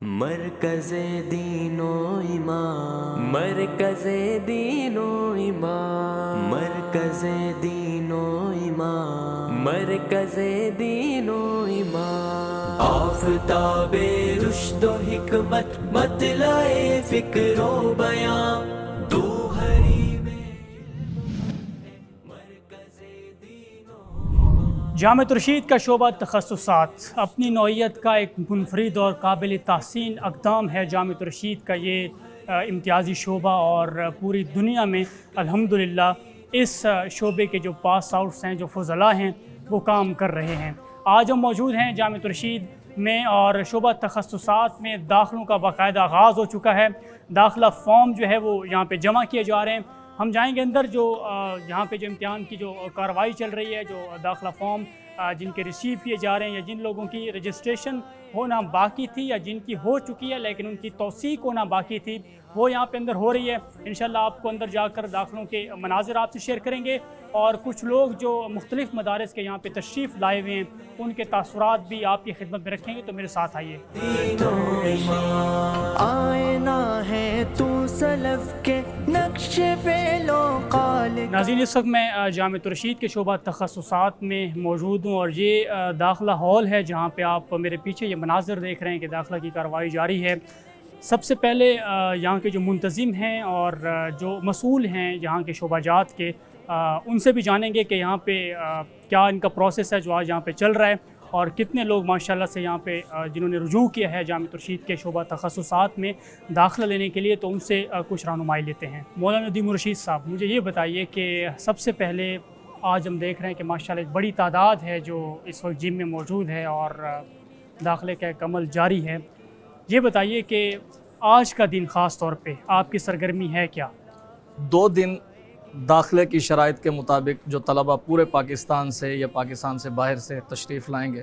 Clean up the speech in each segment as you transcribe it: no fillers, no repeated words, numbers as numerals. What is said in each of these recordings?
مرکز دین و ایمان، مرکز دین و ایمان، مرکز دین و ایمان، مرکز دین و ایمان، آفتاب رشد و حکمت مطلع فکر و بیان، تو حریم مرکز دین و جامعۃ الرشید کا شعبہ تخصصات اپنی نوعیت کا ایک منفرد اور قابل تحسین اقدام ہے۔ جامعۃ الرشید کا یہ امتیازی شعبہ اور پوری دنیا میں الحمدللہ اس شعبے کے جو پاس آؤٹس ہیں، جو فضلاء ہیں، وہ کام کر رہے ہیں۔ آج ہم موجود ہیں جامعۃ الرشید میں اور شعبہ تخصصات میں داخلوں کا باقاعدہ آغاز ہو چکا ہے۔ داخلہ فارم جو ہے وہ یہاں پہ جمع کیے جا رہے ہیں۔ ہم جائیں گے اندر، جو یہاں پہ جو امتحان کی جو کارروائی چل رہی ہے، جو داخلہ فارم جن کے ریسیو کیے جا رہے ہیں، یا جن لوگوں کی رجسٹریشن ہونا باقی تھی یا جن کی ہو چکی ہے لیکن ان کی توثیق ہونا باقی تھی، وہ یہاں پہ اندر ہو رہی ہے۔ انشاءاللہ آپ کو اندر جا کر داخلوں کے مناظر آپ سے شیئر کریں گے، اور کچھ لوگ جو مختلف مدارس کے یہاں پہ تشریف لائے ہوئے ہیں ان کے تاثرات بھی آپ کی خدمت میں رکھیں گے، تو میرے ساتھ آئیے۔ آئینہ ہے تو سلف کے نقش فعل و قال۔ ناظرین، اس وقت میں جامعۃ الرشید کے شعبہ تخصصات میں موجود ہوں، اور یہ داخلہ ہال ہے جہاں پہ آپ میرے پیچھے یہ مناظر دیکھ رہے ہیں کہ داخلہ کی کارروائی جاری ہے۔ سب سے پہلے یہاں کے جو منتظم ہیں اور جو مسئول ہیں یہاں کے شعبہ جات کے، ان سے بھی جانیں گے کہ یہاں پہ کیا ان کا پروسیس ہے جو آج یہاں پہ چل رہا ہے، اور کتنے لوگ ماشاءاللہ سے یہاں پہ جنہوں نے رجوع کیا ہے جامعۃ الرشید کے شعبہ تخصصات میں داخلہ لینے کے لیے، تو ان سے کچھ رہنمائی لیتے ہیں۔ مولانا ندیم الرشید صاحب، مجھے یہ بتائیے کہ سب سے پہلے آج ہم دیکھ رہے ہیں کہ ماشاءاللہ ایک بڑی تعداد ہے جو اس وقت جم میں موجود ہے اور داخلے کا ایک عمل جاری ہے۔ یہ بتائیے کہ آج کا دن خاص طور پہ آپ کی سرگرمی ہے کیا؟ 2 دن داخلے کی شرائط کے مطابق جو طلبہ پورے پاکستان سے یا پاکستان سے باہر سے تشریف لائیں گے،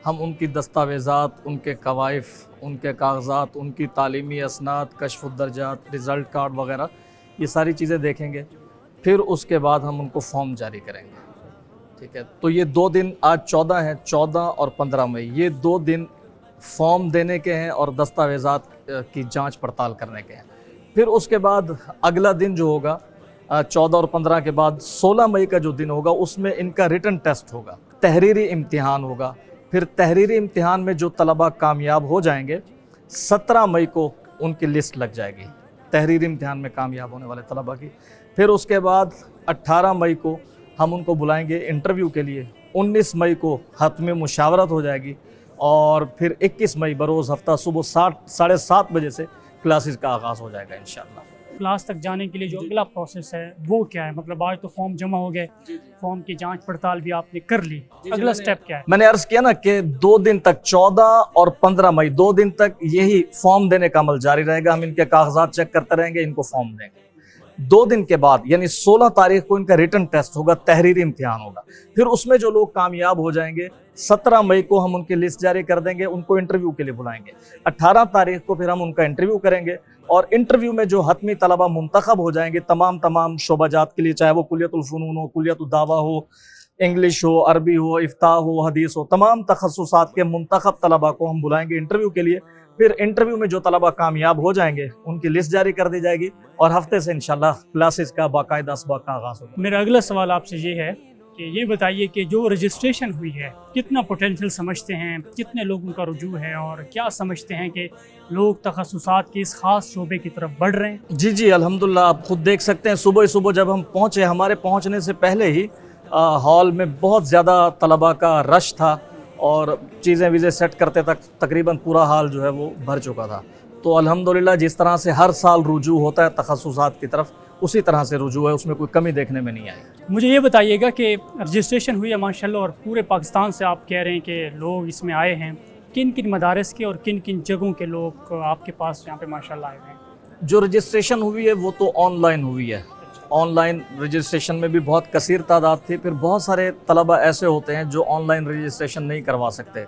ہم ان کی دستاویزات، ان کے کوائف، ان کے کاغذات، ان کی تعلیمی اسناد، کشف الدرجات، رزلٹ کارڈ وغیرہ، یہ ساری چیزیں دیکھیں گے۔ پھر اس کے بعد ہم ان کو فارم جاری کریں گے، ٹھیک ہے؟ تو یہ 2 دن، آج 14 ہیں، 14 اور 15 مئی، یہ 2 دن فارم دینے کے ہیں اور دستاویزات کی جانچ پڑتال کرنے کے ہیں۔ پھر اس کے بعد اگلا دن جو ہوگا 14 اور 15 کے بعد 16 مئی کا جو دن ہوگا، اس میں ان کا ریٹن ٹیسٹ ہوگا، تحریری امتحان ہوگا۔ پھر تحریری امتحان میں جو طلبہ کامیاب ہو جائیں گے، 17 مئی کو ان کی لسٹ لگ جائے گی تحریری امتحان میں کامیاب ہونے والے طلبہ کی۔ پھر اس کے بعد 18 مئی کو ہم ان کو بلائیں گے انٹرویو کے لیے، 19 مئی کو حتمی مشاورت ہو جائے گی، اور پھر 21 مئی بروز ہفتہ صبح 7:30 بجے سے کلاسز کا آغاز ہو جائے گا انشاءاللہ۔ کلاس تک جانے کے لیے جو اگلا پروسیس ہے وہ کیا ہے؟ مطلب آج تو فارم جمع ہو گئے، فارم کی جانچ پڑتال بھی آپ نے کر لی، اگلا سٹیپ کیا ہے؟ میں نے عرض کیا نا کہ 2 دن تک، 14 اور 15 مئی، 2 دن تک یہی فارم دینے کا عمل جاری رہے گا۔ ہم ان کے کاغذات چیک کرتے رہیں گے، ان کو فارم دیں گے۔ 2 دن کے بعد یعنی 16 تاریخ کو ان کا ریٹن ٹیسٹ ہوگا، تحریری امتحان ہوگا۔ پھر اس میں جو لوگ کامیاب ہو جائیں گے، 17 مئی کو ہم ان کی لسٹ جاری کر دیں گے، ان کو انٹرویو کے لیے بلائیں گے۔ 18 تاریخ کو پھر ہم ان کا انٹرویو کریں گے، اور انٹرویو میں جو حتمی طلبہ منتخب ہو جائیں گے تمام شعبہ جات کے لیے، چاہے وہ کلیت الفنون ہو، کلیت الدعوہ ہو، انگلش ہو، عربی ہو، افتاء ہو، حدیث ہو، تمام تخصصات کے منتخب طلبہ کو ہم بلائیں گے انٹرویو کے لیے۔ پھر انٹرویو میں جو طلبہ کامیاب ہو جائیں گے ان کی لسٹ جاری کر دی جائے گی، اور ہفتے سے انشاءاللہ کلاسز کا باقاعدہ اسباق کا آغاز ہوگا۔ میرا اگلا سوال آپ سے یہ ہے کہ یہ بتائیے کہ جو رجسٹریشن ہوئی ہے، کتنا پوٹینشیل سمجھتے ہیں، کتنے لوگوں کا رجوع ہے، اور کیا سمجھتے ہیں کہ لوگ تخصصات کے اس خاص شعبے کی طرف بڑھ رہے ہیں؟ جی الحمدللہ، آپ خود دیکھ سکتے ہیں، صبح جب ہم پہنچے، ہمارے پہنچنے سے پہلے ہی ہال میں بہت زیادہ طلبہ کا رش تھا، اور چیزیں ویزیں سیٹ کرتے تک تقریباً پورا ہال جو ہے وہ بھر چکا تھا۔ تو الحمدللہ جس طرح سے ہر سال رجوع ہوتا ہے تخصصات کی طرف، اسی طرح سے رجوع ہے، اس میں کوئی کمی دیکھنے میں نہیں آئی۔ مجھے یہ بتائیے گا کہ رجسٹریشن ہوئی ہے ماشاءاللہ، اور پورے پاکستان سے آپ کہہ رہے ہیں کہ لوگ اس میں آئے ہیں، کن کن مدارس کے اور کن کن جگہوں کے لوگ آپ کے پاس یہاں پہ ماشاءاللہ آئے ہوئے ہیں؟ جو رجسٹریشن ہوئی ہے وہ تو آن لائن ہوئی ہے۔ آن لائن رجسٹریشن میں بھی بہت کثیر تعداد تھی۔ پھر بہت سارے طلبہ ایسے ہوتے ہیں جو آن لائن رجسٹریشن نہیں کروا سکتے،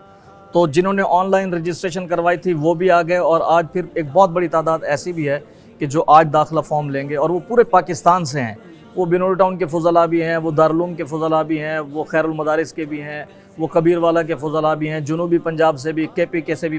تو جنہوں نے آن لائن رجسٹریشن کروائی تھی وہ بھی آ گئے، اور آج پھر ایک بہت بڑی تعداد ایسی بھی ہے کہ جو آج داخلہ فارم لیں گے، اور وہ پورے پاکستان سے ہیں۔ وہ بنور ٹاؤن کے فضلاء بھی ہیں، وہ دارالعلوم کے فضلاء بھی ہیں، وہ خیر المدارس کے بھی ہیں، وہ کبیر والا کے فضلاء بھی ہیں، جنوبی پنجاب سے بھی، کے پی کے سے بھی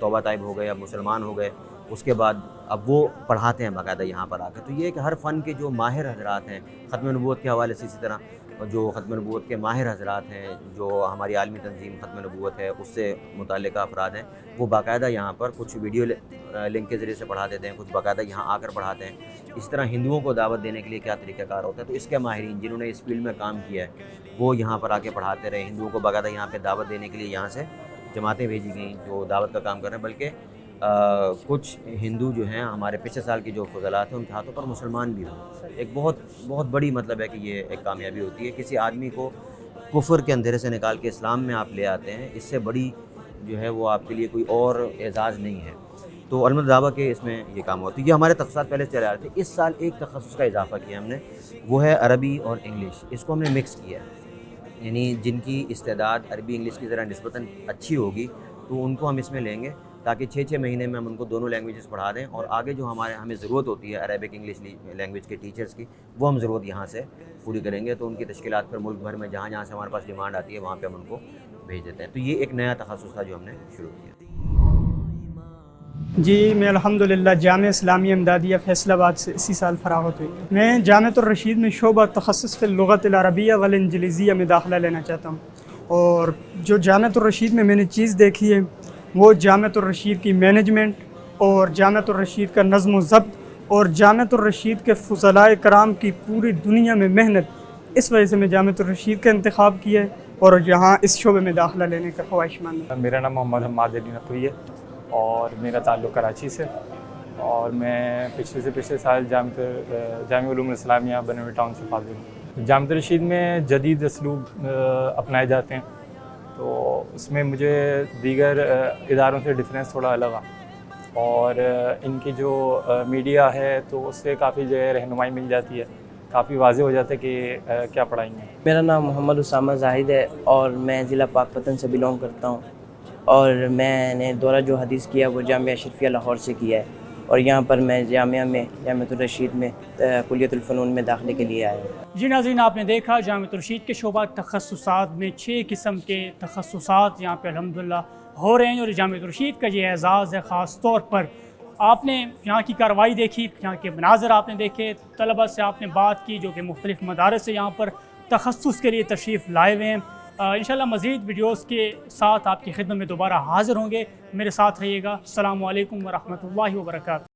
توبہ طائب ہو گئے, اب مسلمان ہو گئے, اس کے بعد اب وہ پڑھاتے ہیں باقاعدہ یہاں پر آ کر. تو یہ کہ ہر فن کے جو ماہر حضرات ہیں ختم نبوت کے حوالے سے, اسی طرح جو ختم نبوت کے ماہر حضرات ہیں, جو ہماری عالمی تنظیم ختم نبوت ہے اس سے متعلقہ افراد ہیں, وہ باقاعدہ یہاں پر کچھ ویڈیو لنک کے ذریعے سے پڑھا دیتے ہیں, کچھ باقاعدہ یہاں آ کر پڑھاتے ہیں. اس طرح ہندوؤں کو دعوت دینے کے لیے کیا طریقہ کار ہوتا ہے, تو اس کے ماہرین جنہوں نے اس فیلڈ میں کام کیا ہے وہ یہاں پر آ کے پڑھاتے رہے. ہندوؤں کو باقاعدہ یہاں پہ دعوت دینے کے لیے یہاں سے جماعتیں بھیجی گئیں جو دعوت کا کام کر رہے ہیں, بلکہ کچھ ہندو جو ہیں ہمارے پچھلے سال کی جو فضلات ہیں ان کے ہاتھوں پر مسلمان بھی ہوں. ایک بہت بڑی مطلب ہے کہ یہ ایک کامیابی ہوتی ہے. کسی آدمی کو کفر کے اندھیرے سے نکال کے اسلام میں آپ لے آتے ہیں, اس سے بڑی جو ہے وہ آپ کے لیے کوئی اور اعزاز نہیں ہے. تو علم دعویٰ کے اس میں یہ کام ہوتا ہے. یہ ہمارے تخصصات پہلے چلے آ رہے تھے. اس سال ایک تخصص کا اضافہ کیا ہم نے, وہ ہے عربی اور انگلش. اس کو ہم نے مکس کیا ہے, یعنی جن کی استعداد عربی انگلش کی ذرا نسبتاً اچھی ہوگی تو ان کو ہم اس میں لیں گے, تاکہ 6 مہینے میں ہم ان کو دونوں لینگویجز پڑھا دیں. اور آگے جو ہمیں ضرورت ہوتی ہے عربک انگلش لینگویج کے ٹیچرز کی, وہ ہم ضرورت یہاں سے پوری کریں گے. تو ان کی تشکیلات پر ملک بھر میں جہاں سے ہمارے پاس ڈیمانڈ آتی ہے وہاں پہ ہم ان کو بھیج دیتے ہیں. تو یہ ایک نیا تخصص تھا جو ہم نے شروع کیا. جی میں الحمدللہ جامعہ اسلامیہ امدادیہ فیصل آباد سے اسی سال فراغت ہوئی. میں جامعۃ الرشید میں شعبہ تخصص فی اللغۃ العربیہ والانجلیزیہ میں داخلہ لینا چاہتا ہوں. اور جو جامعۃ الرشید میں نے چیز دیکھی ہے وہ جامعۃ الرشید کی مینجمنٹ اور جامعۃ الرشید کا نظم و ضبط اور جامعۃ الرشید کے فضلائے کرام کی پوری دنیا میں محنت, اس وجہ سے میں جامعۃ الرشید کا انتخاب کیا ہے اور یہاں اس شعبے میں داخلہ لینے کا خواہش مند ہوں. میرا نام محمد حماد علی نقوی ہے اور میرا تعلق کراچی سے, اور میں پچھلے سال جامعہ علوم الاسلامیہ بنوی ٹاؤن سے فاضل ہوں. جامعۃ الرشید میں جدید اسلوب اپنائے جاتے ہیں, تو اس میں مجھے دیگر اداروں سے ڈفرینس تھوڑا الگ آ, اور ان کی جو میڈیا ہے تو اس سے کافی جو ہے رہنمائی مل جاتی ہے, کافی واضح ہو جاتا ہے کہ کیا پڑھائیں گے. میرا نام محمد اسامہ زاہد ہے اور میں ضلع پاک پتن سے بلونگ کرتا ہوں, اور میں نے دورہ جو حدیث کیا وہ جامعہ اشرفیہ لاہور سے کیا ہے, اور یہاں پر میں جامعۃ الرشید میں کلیۃ الفنون میں داخلے کے لیے آیا ہوں. جی ناظرین, آپ نے دیکھا جامعۃ الرشید کے شعبہ تخصصات میں 6 قسم کے تخصصات یہاں پہ الحمدللہ ہو رہے ہیں, اور جامعۃ الرشید کا یہ اعزاز ہے. خاص طور پر آپ نے یہاں کی کارروائی دیکھی, یہاں کے مناظر آپ نے دیکھے, طلبہ سے آپ نے بات کی جو کہ مختلف مدارس سے یہاں پر تخصص کے لیے تشریف لائے ہوئے ہیں. انشاءاللہ مزید ویڈیوز کے ساتھ آپ کی خدمت میں دوبارہ حاضر ہوں گے. میرے ساتھ رہیے گا. السلام علیکم ورحمۃ اللہ وبرکاتہ.